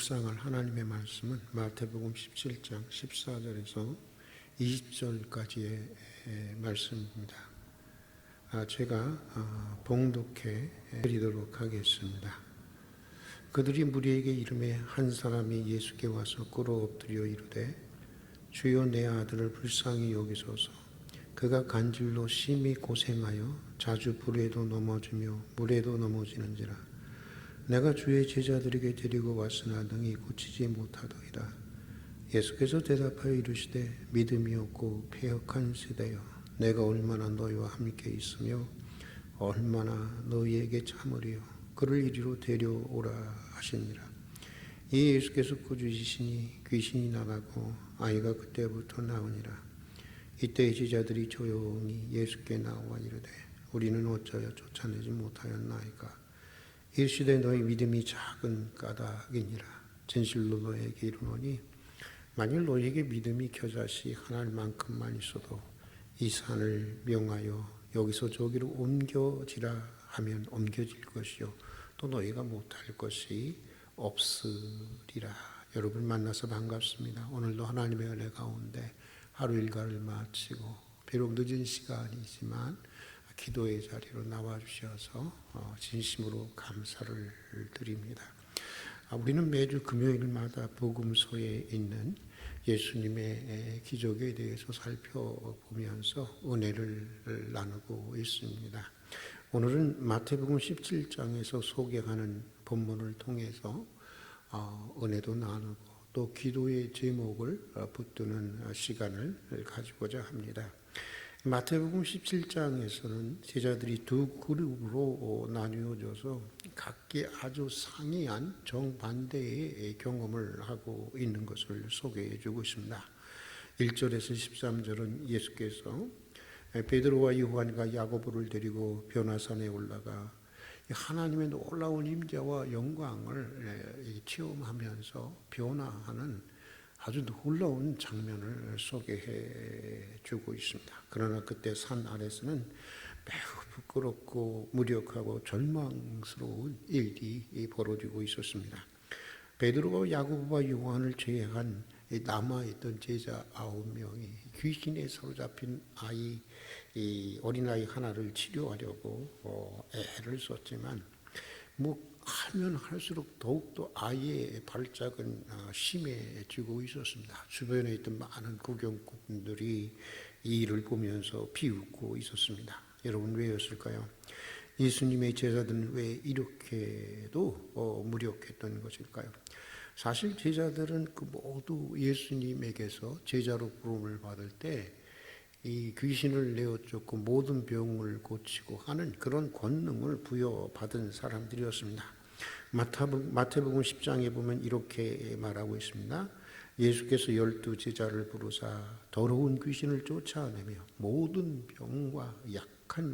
묵상할 하나님의 말씀은 마태복음 17장 14절에서 20절까지의 말씀입니다. 제가 봉독해 드리도록 하겠습니다. 그들이 무리에게 이르매 한 사람이 예수께 와서 꿇어 엎드려 이르되 주여 내 아들을 불쌍히 여기소서. 그가 간질로 심히 고생하여 자주 불에도 넘어지며 물에도 넘어지는지라. 내가 주의 제자들에게 데리고 왔으나 능히 고치지 못하더이다. 예수께서 대답하여 이르시되 믿음이 없고 패역한 세대여, 내가 얼마나 너희와 함께 있으며 얼마나 너희에게 참으리요. 그를 이리로 데려오라 하시니라. 이 예수께서 꾸짖으시니 귀신이 나가고 아이가 그때부터 나으니라. 이때 제자들이 조용히 예수께 나와 이르되 우리는 어찌하여 쫓아내지 못하였나이까. 이르시되 너희 믿음이 작은 까닭이니라. 진실로 너희에게 이르노니 만일 너희에게 믿음이 겨자씨 하나만큼만 있어도 이 산을 명하여 여기서 저기로 옮겨지라 하면 옮겨질 것이요 또 너희가 못할 것이 없으리라. 여러분 만나서 반갑습니다. 오늘도 하나님의 은혜 가운데 하루 일과를 마치고 비록 늦은 시간이지만 기도의 자리로 나와주셔서 진심으로 감사를 드립니다. 우리는 매주 금요일마다 복음서에 있는 예수님의 기적에 대해서 살펴보면서 은혜를 나누고 있습니다. 오늘은 마태복음 17장에서 소개하는 본문을 통해서 은혜도 나누고 또 기도의 제목을 붙드는 시간을 가지고자 합니다. 마태복음 17장에서는 제자들이 두 그룹으로 나뉘어져서 각기 아주 상이한 정반대의 경험을 하고 있는 것을 소개해 주고 있습니다. 1절에서 13절은 예수께서 베드로와 요한과 야고보를 데리고 변화산에 올라가 하나님의 놀라운 임재와 영광을 체험하면서 변화하는 아주 놀라운 장면을 소개해 주고 있습니다. 그러나 그때 산 아래서는 매우 부끄럽고 무력하고 절망스러운 일이 벌어지고 있었습니다. 베드로와 야고보와 요한을 제외한 남아있던 제자 9명이 귀신에 사로잡힌 어린아이 하나를 치료하려고 애를 썼지만 하면 할수록 더욱더 아이의 발작은 심해지고 있었습니다. 주변에 있던 많은 구경꾼들이 이 일을 보면서 비웃고 있었습니다. 여러분 왜였을까요? 예수님의 제자들은 왜 이렇게도 무력했던 것일까요? 사실 제자들은 모두 예수님에게서 제자로 부름을 받을 때 이 귀신을 내어쫓고 모든 병을 고치고 하는 그런 권능을 부여받은 사람들이었습니다. 마태복음 10장에 보면 이렇게 말하고 있습니다. 예수께서 12 제자를 부르사 더러운 귀신을 쫓아내며 모든 병과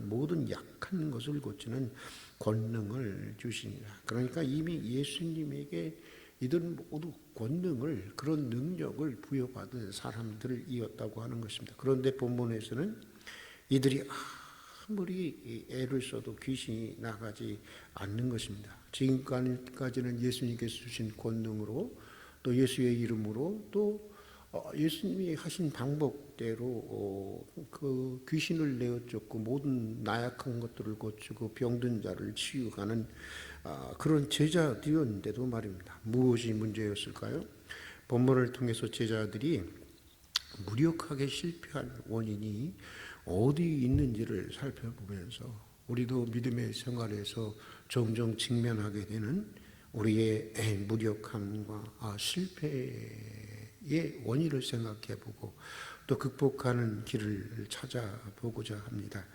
모든 약한 것을 고치는 권능을 주시니라. 그러니까 이미 예수님에게 이들은 모두 권능을, 그런 능력을 부여받은 사람들이었다고 하는 것입니다. 그런데 본문에서는 이들이 아무리 애를 써도 귀신이 나가지 않는 것입니다. 지금까지는 예수님께서 주신 권능으로 또 예수의 이름으로 또 예수님이 하신 방법대로 그 귀신을 내어쫓고 모든 나약한 것들을 고치고 병든 자를 치유하는 그런 제자들이었는데도 말입니다. 무엇이 문제였을까요? 본문을 통해서 제자들이 무력하게 실패한 원인이 어디 있는지를 살펴보면서 우리도 믿음의 생활에서 종종 직면하게 되는 우리의 무력함과 실패의 원인을 생각해보고 또 극복하는 길을 찾아보고자 합니다.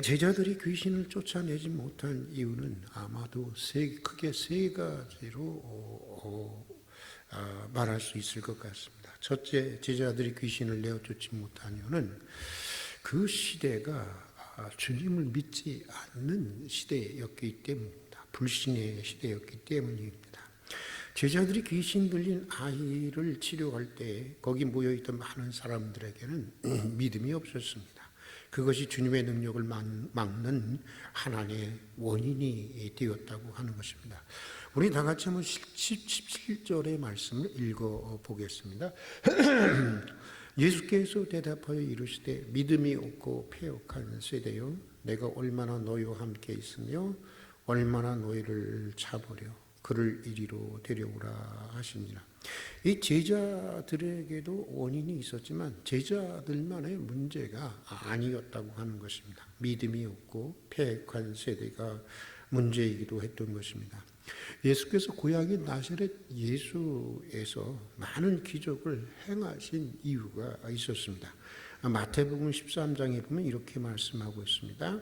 제자들이 귀신을 쫓아내지 못한 이유는 아마도 크게 세 가지로 말할 수 있을 것 같습니다. 첫째, 제자들이 귀신을 내어쫓지 못한 이유는 그 시대가 주님을 믿지 않는 시대였기 때문입니다. 불신의 시대였기 때문입니다. 제자들이 귀신 들린 아이를 치료할 때 거기 모여있던 많은 사람들에게는 믿음이 없었습니다. 그것이 주님의 능력을 막는 하나의 원인이 되었다고 하는 것입니다. 우리 다 같이 한번 17절의 말씀을 읽어보겠습니다. 예수께서 대답하여 이르시되 믿음이 없고 패역한 세대여 내가 얼마나 너희와 함께 있으며 얼마나 너희를 잡으려 그를 이리로 데려오라 하시니라. 이 제자들에게도 원인이 있었지만 제자들만의 문제가 아니었다고 하는 것입니다. 믿음이 없고 패역한 세대가 문제이기도 했던 것입니다. 예수께서 고향인 나사렛 예수에서 많은 기적을 행하신 이유가 있었습니다. 마태복음 13장에 보면 이렇게 말씀하고 있습니다.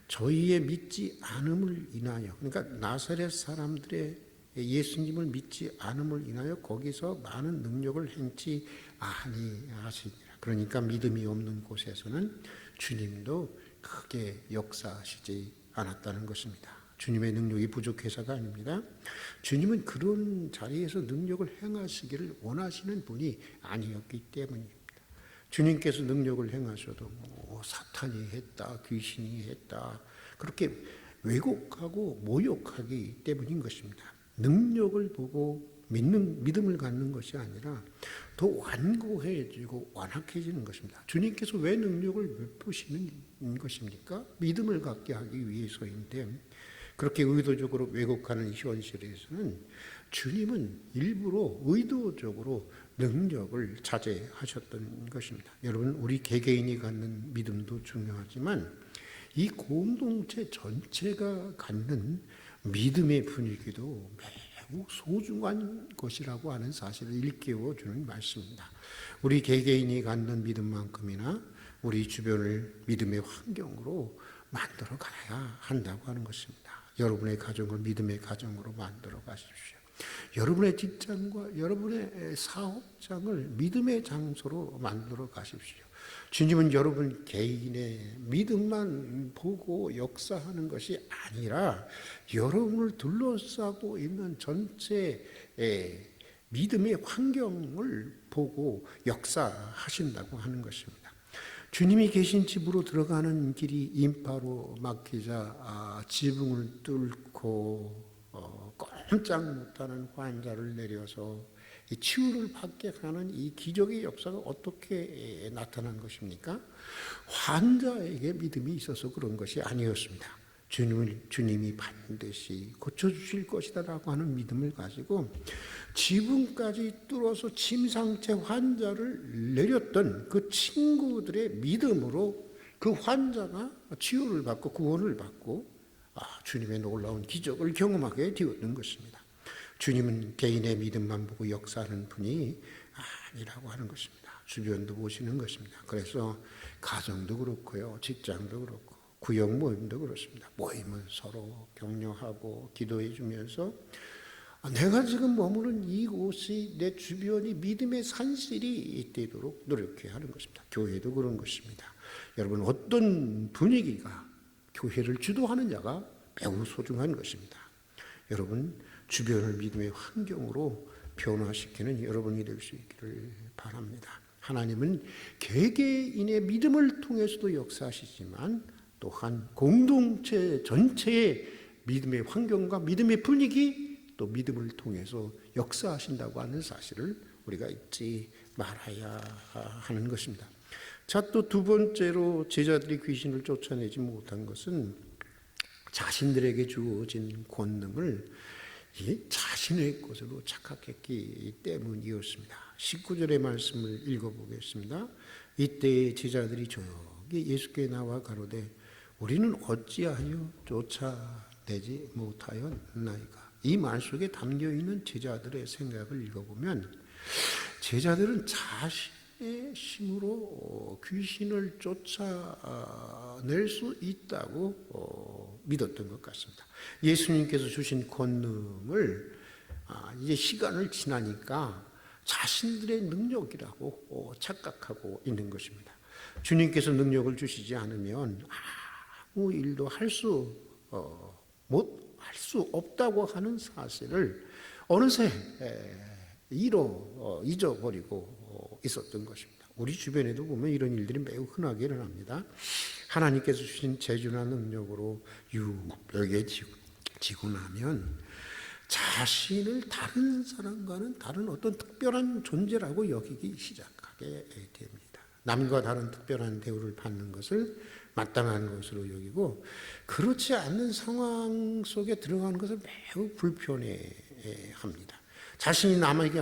저희의 믿지 않음을 인하여, 그러니까 나사렛 사람들의 예수님을 믿지 않음을 인하여 거기서 많은 능력을 행치 아니하시니라. 그러니까 믿음이 없는 곳에서는 주님도 크게 역사하시지 않았다는 것입니다. 주님의 능력이 부족해서가 아닙니다. 주님은 그런 자리에서 능력을 행하시기를 원하시는 분이 아니었기 때문입니다. 주님께서 능력을 행하셔도 사탄이 했다, 귀신이 했다, 그렇게 왜곡하고 모욕하기 때문인 것입니다. 능력을 보고 믿음을 갖는 것이 아니라 더 완고해지고 완악해지는 것입니다. 주님께서 왜 능력을 베푸시는 것입니까? 믿음을 갖게 하기 위해서인데, 그렇게 의도적으로 왜곡하는 현실에서는 주님은 일부러 의도적으로 능력을 자제하셨던 것입니다. 여러분, 우리 개개인이 갖는 믿음도 중요하지만 이 공동체 전체가 갖는 믿음의 분위기도 매우 소중한 것이라고 하는 사실을 일깨워주는 말씀입니다. 우리 개개인이 갖는 믿음만큼이나 우리 주변을 믿음의 환경으로 만들어 가야 한다고 하는 것입니다. 여러분의 가정을 믿음의 가정으로 만들어 가십시오. 여러분의 직장과 여러분의 사업장을 믿음의 장소로 만들어 가십시오. 주님은 여러분 개인의 믿음만 보고 역사하는 것이 아니라 여러분을 둘러싸고 있는 전체의 믿음의 환경을 보고 역사하신다고 하는 것입니다. 주님이 계신 집으로 들어가는 길이 인파로 막히자 지붕을 뚫고 꼼짝 못하는 환자를 내려서 치유를 받게 하는 이 기적의 역사가 어떻게 나타난 것입니까? 환자에게 믿음이 있어서 그런 것이 아니었습니다. 주님이 반드시 고쳐주실 것이다라고 하는 믿음을 가지고 지붕까지 뚫어서 침상체 환자를 내렸던 그 친구들의 믿음으로 그 환자가 치유를 받고 구원을 받고 주님의 놀라운 기적을 경험하게 되었던 것입니다. 주님은 개인의 믿음만 보고 역사하는 분이 아니라고 하는 것입니다. 주변도 보시는 것입니다. 그래서 가정도 그렇고요, 직장도 그렇고 구역 모임도 그렇습니다. 모임은 서로 격려하고 기도해 주면서 내가 지금 머무는 이곳이 내 주변이 믿음의 산실이 되도록 노력해야 하는 것입니다. 교회도 그런 것입니다. 여러분, 어떤 분위기가 교회를 주도하느냐가 매우 소중한 것입니다. 여러분, 주변을 믿음의 환경으로 변화시키는 여러분이 될 수 있기를 바랍니다. 하나님은 개개인의 믿음을 통해서도 역사하시지만 또한 공동체 전체의 믿음의 환경과 믿음의 분위기, 또 믿음을 통해서 역사하신다고 하는 사실을 우리가 잊지 말아야 하는 것입니다. 자, 또 두 번째로 제자들이 귀신을 쫓아내지 못한 것은 자신들에게 주어진 권능을 자신의 것으로 착각했기 때문이었습니다. 19절의 말씀을 읽어보겠습니다. 이때 제자들이 조용히 예수께 나와 가로되 우리는 어찌하여 쫓아내지 못하였나이까. 이 말 속에 담겨있는 제자들의 생각을 읽어보면 제자들은 자신의 힘으로 귀신을 쫓아낼 수 있다고 믿었던 것 같습니다. 예수님께서 주신 권능을 이제 시간을 지나니까 자신들의 능력이라고 착각하고 있는 것입니다. 주님께서 능력을 주시지 않으면 아무 일도 할 수 없다고 하는 사실을 어느새 잊어버리고 있었던 것입니다. 우리 주변에도 보면 이런 일들이 매우 흔하게 일어납니다. 하나님께서 주신 재주나 능력으로 유력에 지고 나면 자신을 다른 사람과는 다른 어떤 특별한 존재라고 여기기 시작하게 됩니다. 남과 다른 특별한 대우를 받는 것을 마땅한 것으로 여기고, 그렇지 않는 상황 속에 들어가는 것을 매우 불편해합니다. 자신이 남에게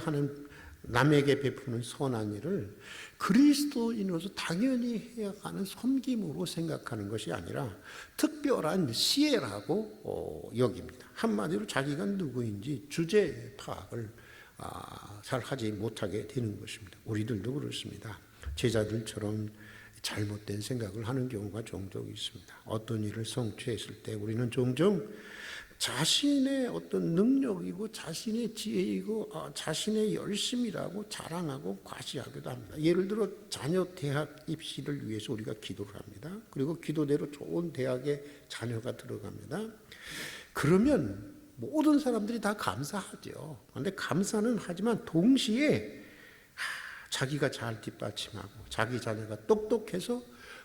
베푸는 선한 일을 그리스도인으로서 당연히 해야 하는 섬김으로 생각하는 것이 아니라 특별한 시혜라고 여깁니다. 한마디로 자기가 누구인지 주제 파악을 잘 하지 못하게 되는 것입니다. 우리들도 그렇습니다. 제자들처럼 잘못된 생각을 하는 경우가 종종 있습니다. 어떤 일을 성취했을 때 우리는 종종 자신의 어떤 능력이고 자신의 지혜이고 자신의 열심이라고 자랑하고 과시하기도 합니다. 예를 들어 자녀 대학 입시를 위해서 우리가 기도를 합니다. 그리고 기도대로 좋은 대학에 자녀가 들어갑니다. 그러면 모든 사람들이 다 감사하죠. 그런데 감사는 하지만 동시에 자기가 잘 뒷받침하고 자기 자녀가 똑똑해서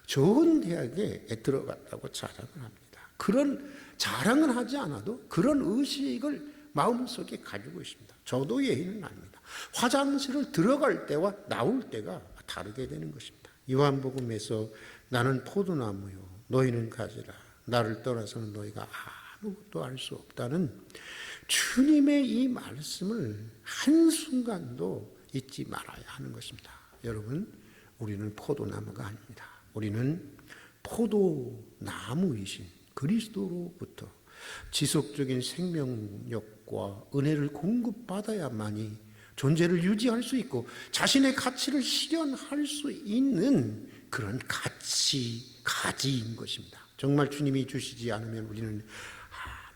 좋은 대학에 들어갔다고 자랑을 합니다. 그런 자랑을 하지 않아도 그런 의식을 마음속에 가지고 있습니다. 저도 예의는 아닙니다. 화장실을 들어갈 때와 나올 때가 다르게 되는 것입니다. 요한복음에서 나는 포도나무요 너희는 가지라 나를 떠나서는 너희가 아무것도 알 수 없다는 주님의 이 말씀을 한순간도 잊지 말아야 하는 것입니다. 여러분, 우리는 포도나무가 아닙니다. 우리는 포도나무이신 그리스도로부터 지속적인 생명력과 은혜를 공급받아야만이 존재를 유지할 수 있고 자신의 가치를 실현할 수 있는 그런 가지인 것입니다. 정말 주님이 주시지 않으면 우리는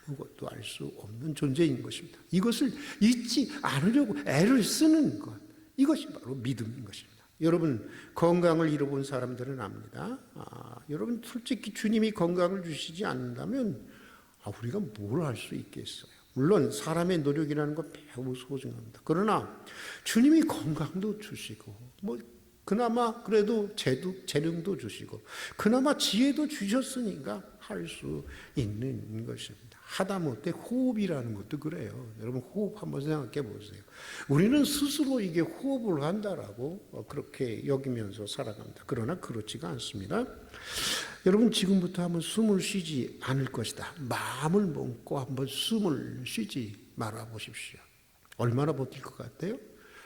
아무것도 알 수 없는 존재인 것입니다. 이것을 잊지 않으려고 애를 쓰는 것, 이것이 바로 믿음인 것입니다. 여러분, 건강을 잃어본 사람들은 압니다. 여러분, 솔직히 주님이 건강을 주시지 않는다면 우리가 뭘 할 수 있겠어요? 물론 사람의 노력이라는 건 매우 소중합니다. 그러나 주님이 건강도 주시고 그나마 그래도 재능도 주시고 그나마 지혜도 주셨으니까 할 수 있는 것입니다. 하다못해 호흡이라는 것도 그래요. 여러분, 호흡 한번 생각해 보세요. 우리는 스스로 이게 호흡을 한다라고 그렇게 여기면서 살아갑니다. 그러나 그렇지가 않습니다. 여러분, 지금부터 한번 숨을 쉬지 않을 것이다. 마음을 먹고 한번 숨을 쉬지 말아 보십시오. 얼마나 버틸 것 같아요?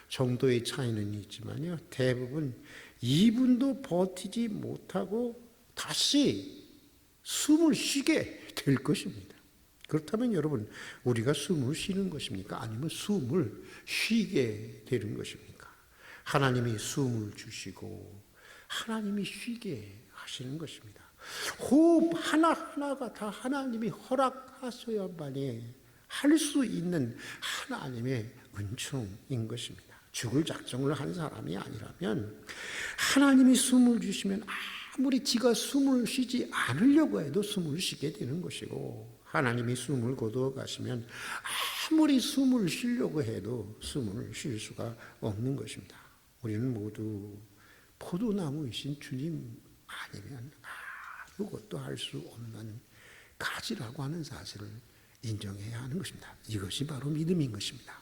정도의 차이는 있지만요, 대부분 2분도 버티지 못하고 다시 숨을 쉬게 될 것입니다. 그렇다면 여러분, 우리가 숨을 쉬는 것입니까? 아니면 숨을 쉬게 되는 것입니까? 하나님이 숨을 주시고 하나님이 쉬게 하시는 것입니다. 호흡 하나하나가 다 하나님이 허락하셔야만이 할 수 있는 하나님의 은총인 것입니다. 죽을 작정을 한 사람이 아니라면 하나님이 숨을 주시면 아무리 지가 숨을 쉬지 않으려고 해도 숨을 쉬게 되는 것이고, 하나님이 숨을 거두어 가시면 아무리 숨을 쉬려고 해도 숨을 쉴 수가 없는 것입니다. 우리는 모두 포도나무이신 주님 아니면 아무것도 할 수 없는 가지라고 하는 사실을 인정해야 하는 것입니다. 이것이 바로 믿음인 것입니다.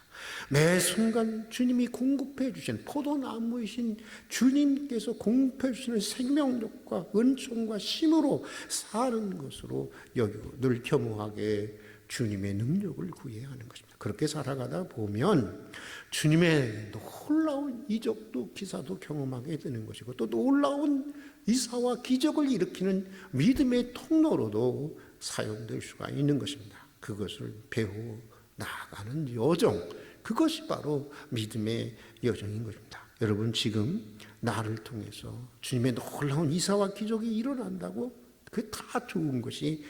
매 순간 주님이 공급해 주신 포도나무이신 주님께서 공급해 주시는 생명력과 은총과 힘으로 사는 것으로 여기고 늘 겸허하게 주님의 능력을 구해야 하는 것입니다. 그렇게 살아가다 보면 주님의 놀라운 이적도 기사도 경험하게 되는 것이고, 또 놀라운 이사와 기적을 일으키는 믿음의 통로로도 사용될 수가 있는 것입니다. 그것을 배워 나아가는 여정, 그것이 바로 믿음의 여정인 것입니다. 여러분, 지금 나를 통해서 주님의 놀라운 이사와 기적이 일어난다고 그게 다 좋은 것이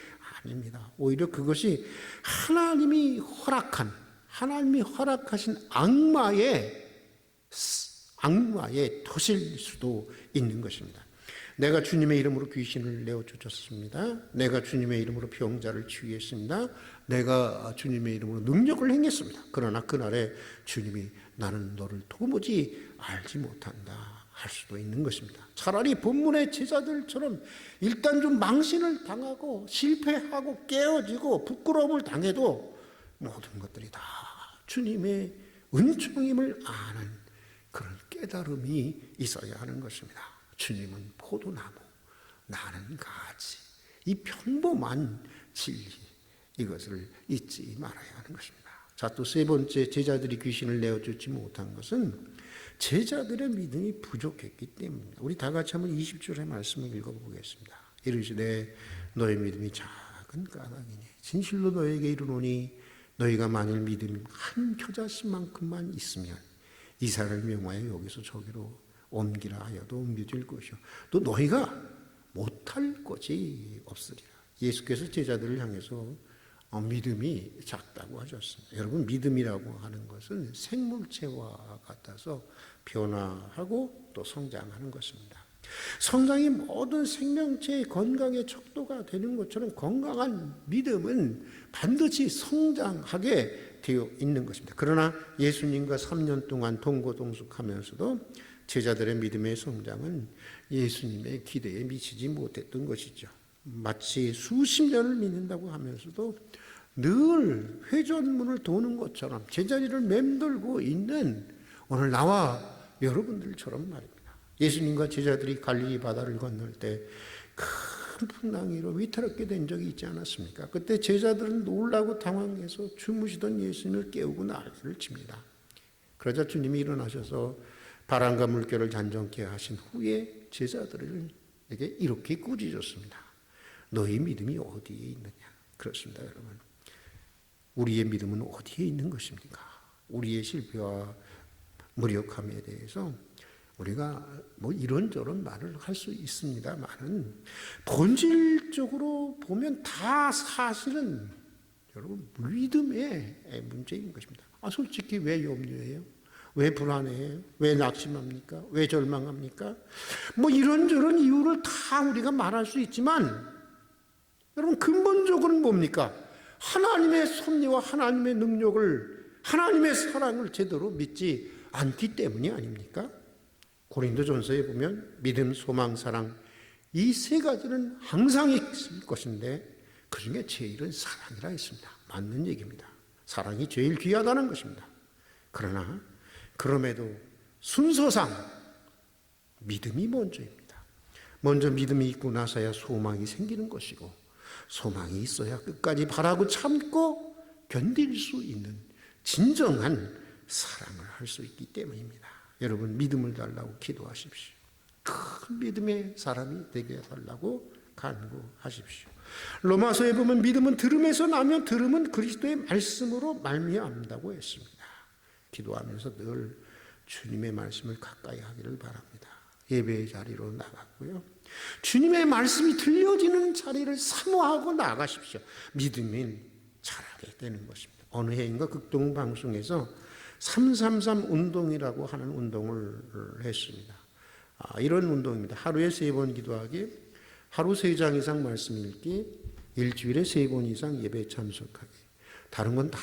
아닙니다. 오히려 그것이 하나님이 허락하신 악마의 도실 수도 있는 것입니다. 내가 주님의 이름으로 귀신을 내어쫓았습니다. 내가 주님의 이름으로 병자를 치유했습니다. 내가 주님의 이름으로 능력을 행했습니다. 그러나 그날에 주님이 나는 너를 도무지 알지 못한다 할 수도 있는 것입니다. 차라리 본문의 제자들처럼 일단 좀 망신을 당하고 실패하고 깨어지고 부끄러움을 당해도 모든 것들이 다 주님의 은총임을 아는 그런 깨달음이 있어야 하는 것입니다. 주님은 포도나무, 나는 가지. 이 평범한 진리, 이것을 잊지 말아야 하는 것입니다. 자, 또 세 번째, 제자들이 귀신을 내어주지 못한 것은 제자들의 믿음이 부족했기 때문입니다. 우리 다 같이 한번 20절의 말씀을 읽어보겠습니다. 이르시되 너의 믿음이 작은 까닭이니 진실로 너에게 이르노니 너희가 만일 믿음이 한 겨자씨만큼만 있으면 이사를 명하여 여기서 저기로 옮기라 하여도 옮겨질 것이요 또 너희가 못할 것이 없으리라. 예수께서 제자들을 향해서 믿음이 작다고 하셨습니다. 여러분, 믿음이라고 하는 것은 생물체와 같아서 변화하고 또 성장하는 것입니다. 성장이 모든 생명체의 건강의 척도가 되는 것처럼 건강한 믿음은 반드시 성장하게 되어 있는 것입니다. 그러나 예수님과 3년 동안 동고동숙하면서도 제자들의 믿음의 성장은 예수님의 기대에 미치지 못했던 것이죠. 마치 수십 년을 믿는다고 하면서도 늘 회전문을 도는 것처럼 제자리를 맴돌고 있는 오늘 나와 여러분들처럼 말입니다. 예수님과 제자들이 갈릴리 바다를 건널 때 큰 풍랑 위로 위태롭게 된 적이 있지 않았습니까? 그때 제자들은 놀라고 당황해서 주무시던 예수님을 깨우고 난리를 칩니다. 그러자 주님이 일어나셔서 바람과 물결을 잔정케 하신 후에 제자들에게 이렇게 꾸짖었습니다. 너희 믿음이 어디에 있느냐? 그렇습니다, 여러분. 우리의 믿음은 어디에 있는 것입니까? 우리의 실패와 무력함에 대해서 우리가 뭐 이런저런 말을 할 수 있습니다만은 본질적으로 보면 다 사실은 여러분 믿음의 문제인 것입니다. 솔직히 왜 염려해요? 왜 불안해요? 왜 낙심합니까? 왜 절망합니까? 뭐 이런저런 이유를 다 우리가 말할 수 있지만 여러분, 근본적으로는 뭡니까? 하나님의 섭리와 하나님의 능력을, 하나님의 사랑을 제대로 믿지 않기 때문이 아닙니까? 고린도전서에 보면 믿음, 소망, 사랑 이 세 가지는 항상 있을 것인데 그 중에 제일은 사랑이라 했습니다. 맞는 얘기입니다. 사랑이 제일 귀하다는 것입니다. 그러나 그럼에도 순서상 믿음이 먼저입니다. 먼저 믿음이 있고 나서야 소망이 생기는 것이고 소망이 있어야 끝까지 바라고 참고 견딜 수 있는 진정한 사랑을 할 수 있기 때문입니다. 여러분, 믿음을 달라고 기도하십시오. 큰 믿음의 사람이 되게 해달라고 간구하십시오. 로마서에 보면 믿음은 들음에서 나면 들음은 그리스도의 말씀으로 말미암는다고 했습니다. 기도하면서 늘 주님의 말씀을 가까이 하기를 바랍니다. 예배의 자리로 나가고요. 주님의 말씀이 들려지는 자리를 사모하고 나가십시오. 믿음이 자라게 되는 것입니다. 어느 해인가 극동 방송에서 333 운동이라고 하는 운동을 했습니다. 이런 운동입니다. 하루에 3번 기도하기, 하루 3장 이상 말씀 읽기, 일주일에 3번 이상 예배 참석하기. 다른 건 다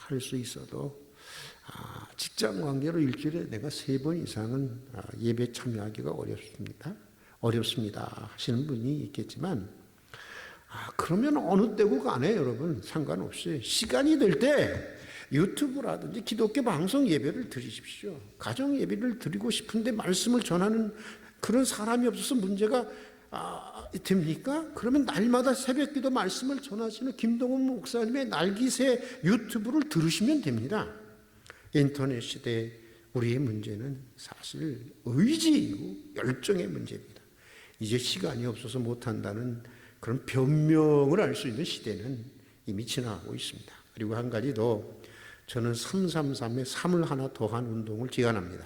할 수 있어도 직장 관계로 일주일에 내가 3번 이상은 예배 참여하기가 어렵습니다 하시는 분이 있겠지만 그러면 어느 때고 간에 여러분 상관없이 시간이 될 때 유튜브라든지 기독교 방송 예배를 드리십시오. 가정 예배를 드리고 싶은데 말씀을 전하는 그런 사람이 없어서 문제가 됩니까? 그러면 날마다 새벽기도 말씀을 전하시는 김동훈 목사님의 날기새 유튜브를 들으시면 됩니다. 인터넷 시대 우리의 문제는 사실 의지이고 열정의 문제입니다. 이제 시간이 없어서 못한다는 그런 변명을 할 수 있는 시대는 이미 지나가고 있습니다. 그리고 한 가지 더, 저는 333에 3을 하나 더한 운동을 제안합니다.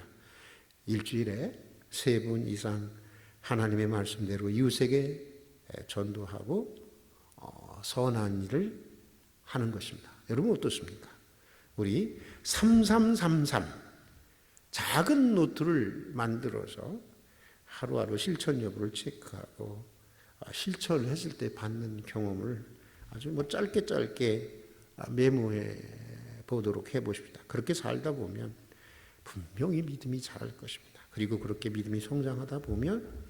일주일에 3번 이상 하나님의 말씀대로 이웃에게 전도하고 선한 일을 하는 것입니다. 여러분 어떻습니까? 우리 3333 작은 노트를 만들어서 하루하루 실천 여부를 체크하고 실천을 했을 때 받는 경험을 아주 짧게 메모해 보도록 해보십시다. 그렇게 살다 보면 분명히 믿음이 자랄 것입니다. 그리고 그렇게 믿음이 성장하다 보면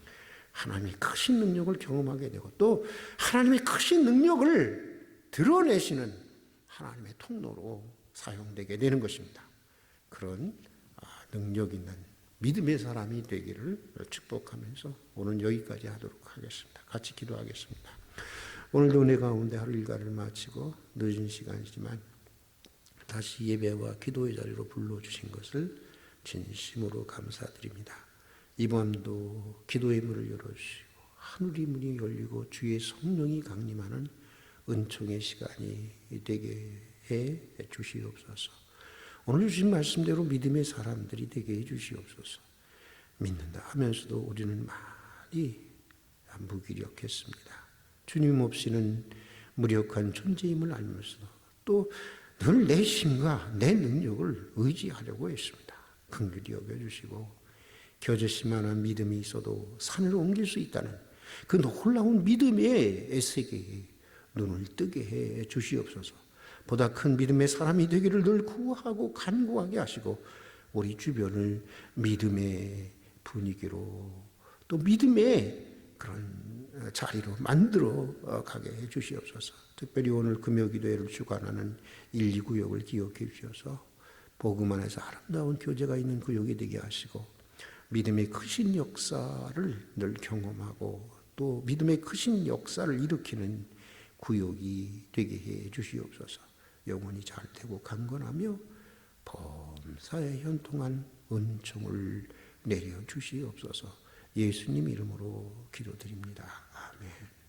하나님의 크신 능력을 경험하게 되고 또 하나님의 크신 능력을 드러내시는 하나님의 통로로 사용되게 되는 것입니다. 그런 능력 있는 믿음의 사람이 되기를 축복하면서 오늘 여기까지 하도록 하겠습니다. 같이 기도하겠습니다. 오늘도 은혜 가운데 하루 일과를 마치고 늦은 시간이지만 다시 예배와 기도의 자리로 불러주신 것을 진심으로 감사드립니다. 이 밤도 기도의 문을 열어주시고 하늘의 문이 열리고 주의 성령이 강림하는 은총의 시간이 되게 해 주시옵소서. 오늘 주신 말씀대로 믿음의 사람들이 되게 해 주시옵소서. 믿는다 하면서도 우리는 많이 무기력했습니다. 주님 없이는 무력한 존재임을 알면서도 또 늘 내 힘과 내 능력을 의지하려고 했습니다. 긍휼히 여겨주시고 겨자씨만한 믿음이 있어도 산을 옮길 수 있다는 그 놀라운 믿음의 세계에 눈을 뜨게 해 주시옵소서. 보다 큰 믿음의 사람이 되기를 늘 구하고 간구하게 하시고 우리 주변을 믿음의 분위기로 또 믿음의 그런 자리로 만들어 가게 해 주시옵소서. 특별히 오늘 금요기도회를 주관하는 1, 2구역을 기억해 주셔서 복음 안에서 아름다운 교제가 있는 구역이 되게 하시고 믿음의 크신 역사를 늘 경험하고 또 믿음의 크신 역사를 일으키는 구역이 되게 해 주시옵소서. 영원히 잘 되고 강건하며 범사에 현통한 은총을 내려 주시옵소서. 예수님 이름으로 기도드립니다. 아멘.